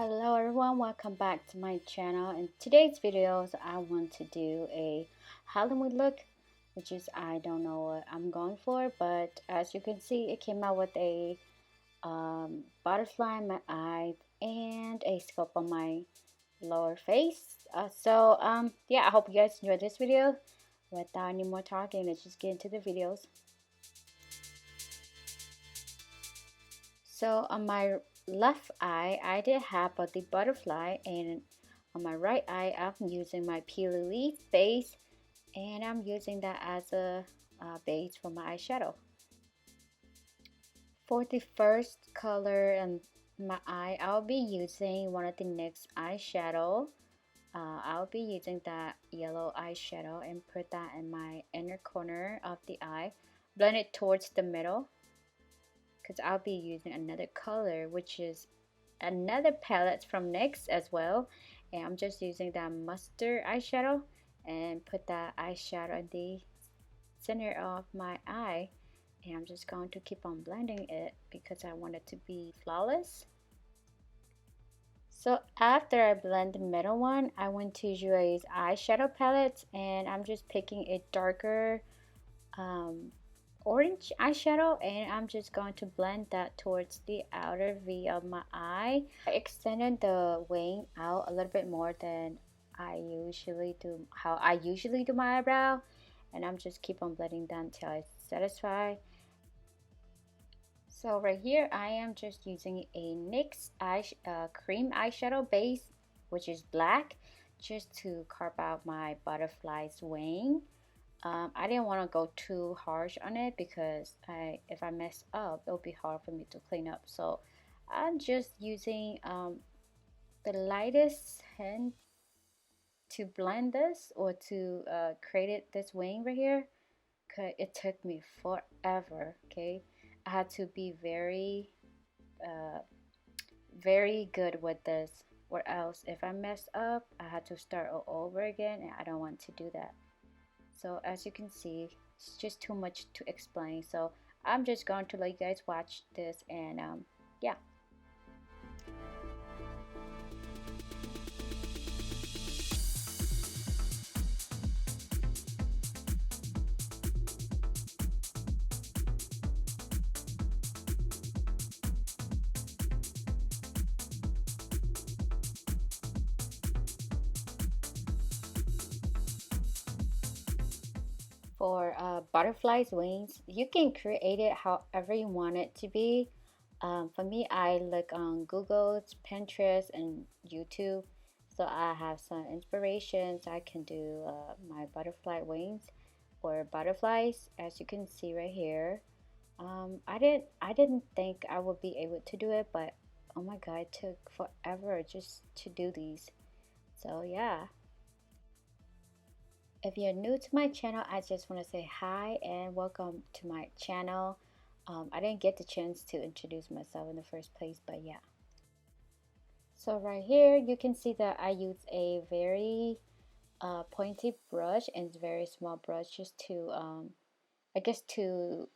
Hello everyone, welcome back to my channel. In today's videos I want to do a Halloween look, which is I don't know what I'm going for, but as you can see it came out with a butterfly in my eye and a scope on my lower face. Yeah, I hope you guys enjoyed this video. Without any more talking, let's just get into the videos. So on my left eye, I did have the butterfly, and on my right eye, I'm using my P.LOUISE base, and I'm using that as a base for my eyeshadow. For the first color in my eye, I'll be using one of the NYX eyeshadow. I'll be using that yellow eyeshadow and put that in my inner corner of the eye. Blend it towards the middle, because I'll be using another color, which is another palette from NYX as well, and I'm just using that mustard eyeshadow and put that eyeshadow in the center of my eye, and I'm just going to keep on blending it because I want it to be flawless. So after I blend the middle one, I went to Jouer's eyeshadow palette, and I'm just picking a darker orange eyeshadow, and I'm just going to blend that towards the outer V of my eye. I extended the wing out a little bit more than I usually do, how I usually do my eyebrow, and I'm just keep on blending that until I'm satisfied. So right here I am just using a NYX cream eyeshadow base, which is black, just to carve out my butterfly's wing. I didn't want to go too harsh on it because if I mess up, it'll be hard for me to clean up. So I'm just using the lightest hand to blend this, or to create this wing right here. Cause it took me forever. Okay, I had to be very good with this, or else if I mess up, I had to start all over again, and I don't want to do that. So as you can see, it's just too much to explain, so I'm just going to let you guys watch this, and yeah. For butterflies wings, you can create it however you want it to be. For me, I look on Google, Pinterest, and YouTube, so I have some inspirations. I can do my butterfly wings or butterflies, as you can see right here. I didn't think I would be able to do it, but oh my god, it took forever just to do these. So yeah. If you're new to my channel, I just want to say hi and welcome to my channel. I didn't get the chance to introduce myself in the first place, but yeah. So right here, you can see that I use a very pointy brush, and it's a very small brush, just to, I guess, to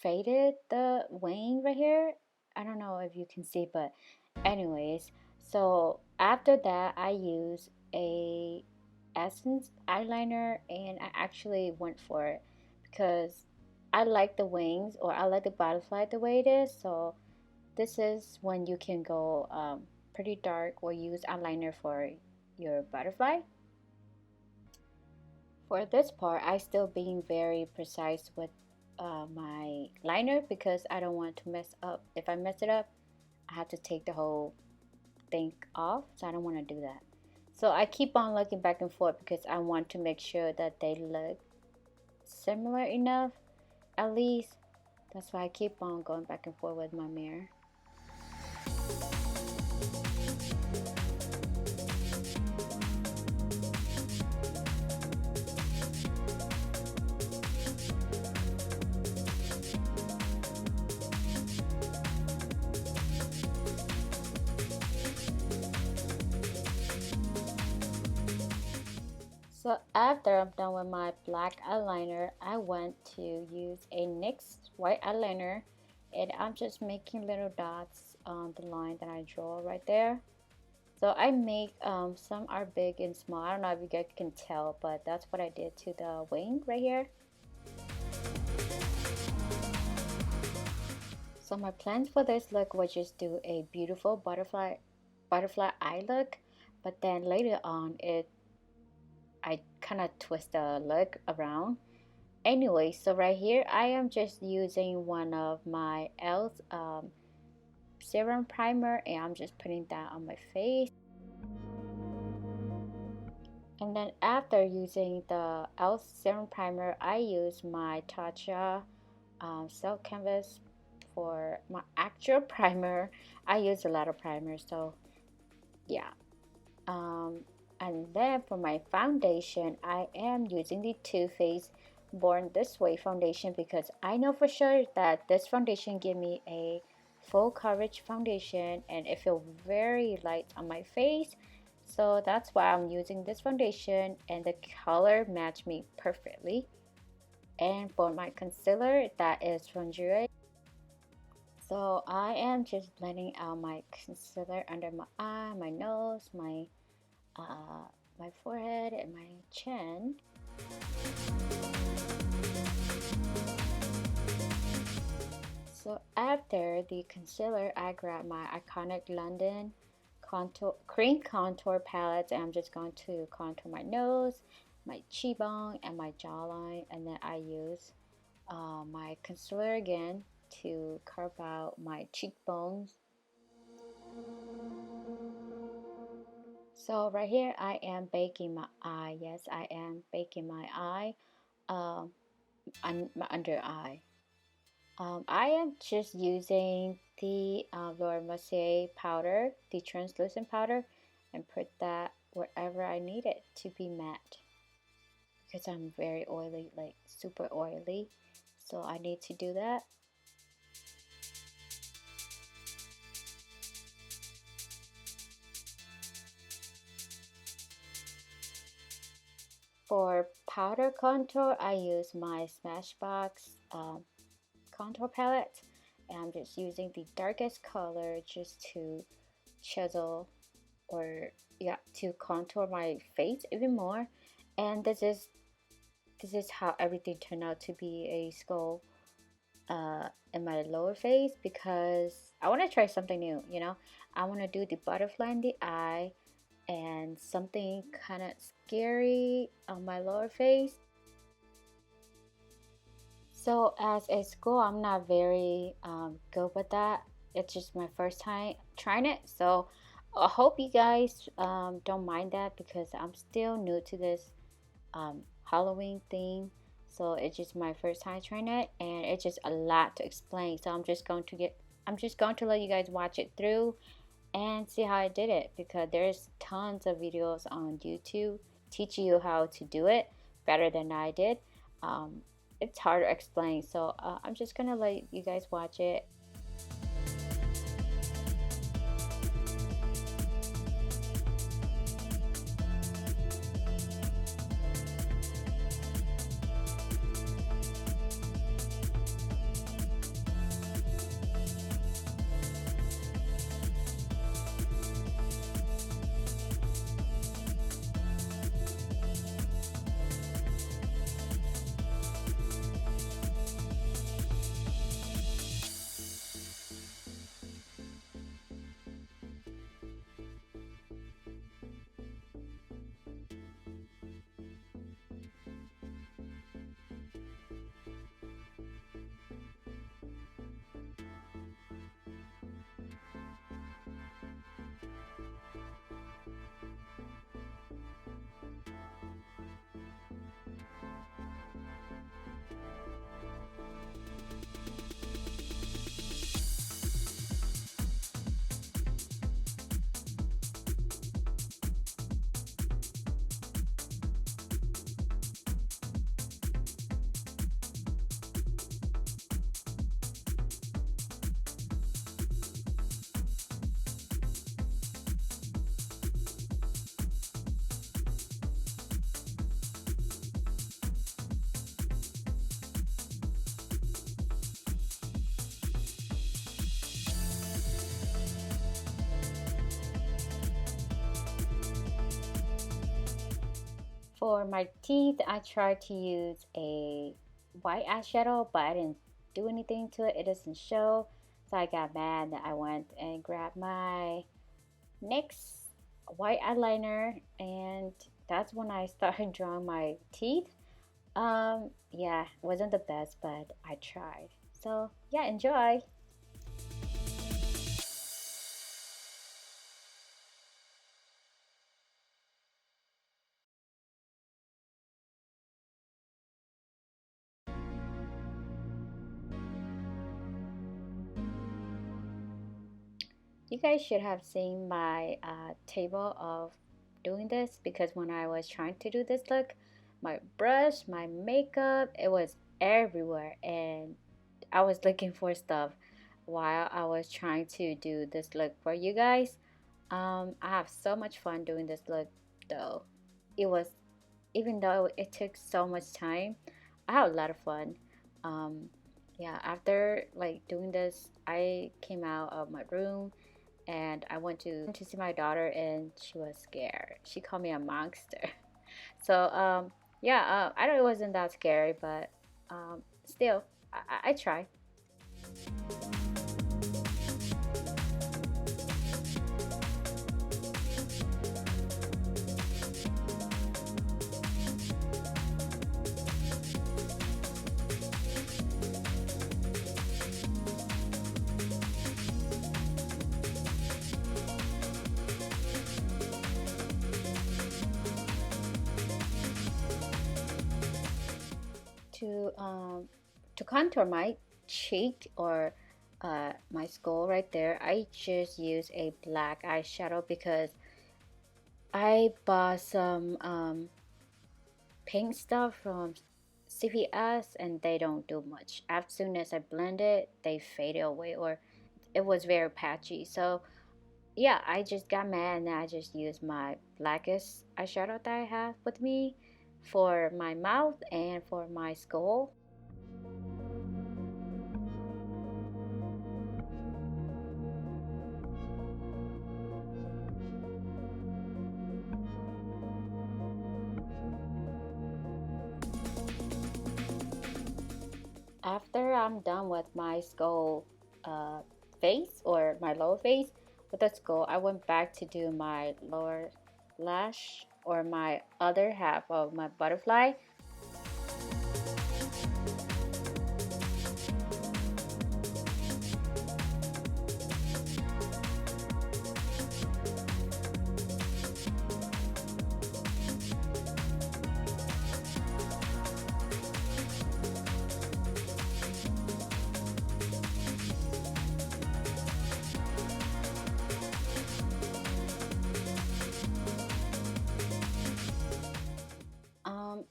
fade it, the wing right here. I don't know if you can see, but anyways. So after that, I use a Essence eyeliner, and I actually went for it because I like the wings, or I like the butterfly the way it is. So this is when you can go pretty dark, or use eyeliner for your butterfly. For this part, I still being very precise with my liner, because I don't want to mess up. If I mess it up, I have to take the whole thing off, so I don't want to do that. So I keep on looking back and forth because I want to make sure that they look similar enough, at least. That's why I keep on going back and forth with my mirror. So after I'm done with my black eyeliner, I went to use a NYX white eyeliner, and I'm just making little dots on the line that I draw right there. So I make some are big and small. I don't know if you guys can tell, but that's what I did to the wing right here. So my plans for this look was just do a beautiful butterfly eye look, but then later on I kind of twist the look around. Anyway, so right here I am just using one of my e.l.f. Serum primer, and I'm just putting that on my face. And then after using the e.l.f. serum primer, I use my Tatcha silk canvas for my actual primer. I use a lot of primers, so yeah. And then for my foundation, I am using the Too Faced Born This Way foundation because I know for sure that this foundation give me a full coverage foundation and it feels very light on my face. So that's why I'm using this foundation, and the color match me perfectly. And for my concealer, that is from Jouer. So I am just blending out my concealer under my eye, my nose, my forehead, and my chin. So after the concealer, I grab my iconic London cream contour palette, and I'm just going to contour my nose, my cheekbone, and my jawline, and then I use my concealer again to carve out my cheekbones. So right here I am baking my eye. Yes, I am baking my eye, my under eye. I am just using the Laura powder, the translucent powder, and put that wherever I need it to be matte. Because I'm very oily, like super oily, so I need to do that. For powder contour, I use my Smashbox contour palette, and I'm just using the darkest color just to chisel, or yeah, to contour my face even more. And this is how everything turned out to be a skull in my lower face, because I want to try something new, you know. I want to do the butterfly in the eye and something kind of scary on my lower face. So as a school, I'm not very good with that. It's just my first time trying it. So I hope you guys don't mind that, because I'm still new to this Halloween thing. So it's just my first time trying it, and it's just a lot to explain. So I'm just going to let you guys watch it through and see how I did it, because there's tons of videos on YouTube teaching you how to do it better than I did. It's hard to explain, so I'm just gonna let you guys watch it. For my teeth, I tried to use a white eyeshadow, but I didn't do anything to it. It doesn't show. So I got mad that I went and grabbed my next white eyeliner, and that's when I started drawing my teeth. Yeah, it wasn't the best, but I tried. So yeah, enjoy. You guys should have seen my table of doing this, because when I was trying to do this look, my brush, my makeup, it was everywhere, and I was looking for stuff while I was trying to do this look for you guys. I have so much fun doing this look though. It was, even though it took so much time, I had a lot of fun. Um, yeah, after like doing this, I came out of my room and I went to see my daughter, and she was scared. She called me a monster. So yeah, I know it wasn't that scary, but still, I try. To contour my cheek or my skull right there, I just use a black eyeshadow because I bought some pink stuff from CVS and they don't do much. As soon as I blend it, they fade away, or it was very patchy. So yeah, I just got mad and I just used my blackest eyeshadow that I have with me for my mouth and for my skull. After I'm done with my skull face, or my lower face with the skull, I went back to do my lower lash, or my other half of my butterfly.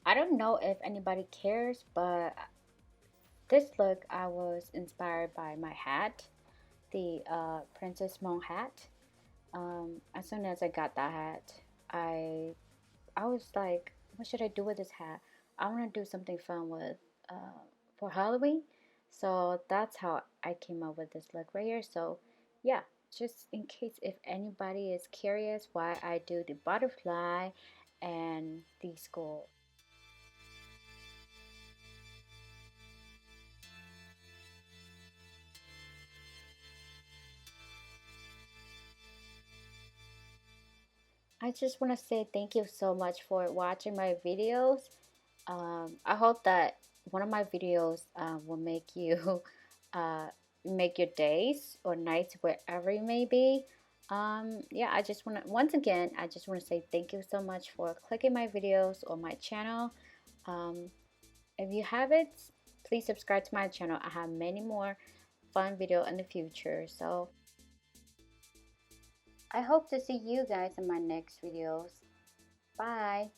I don't know if anybody cares, but this look I was inspired by my hat, the Princess Hmong hat. As soon as I got that hat, I was like, what should I do with this hat? I want to do something fun with for Halloween. So that's how I came up with this look right here. So yeah, just in case if anybody is curious why I do the butterfly and the skull. I just want to say thank you so much for watching my videos. I hope that one of my videos will make you uh, make your days or nights wherever you may be. Yeah, I just want to, once again, I just want to say thank you so much for clicking my videos on my channel. Um, if you haven't, please subscribe to my channel. I have many more fun videos in the future. So I hope to see you guys in my next videos. Bye.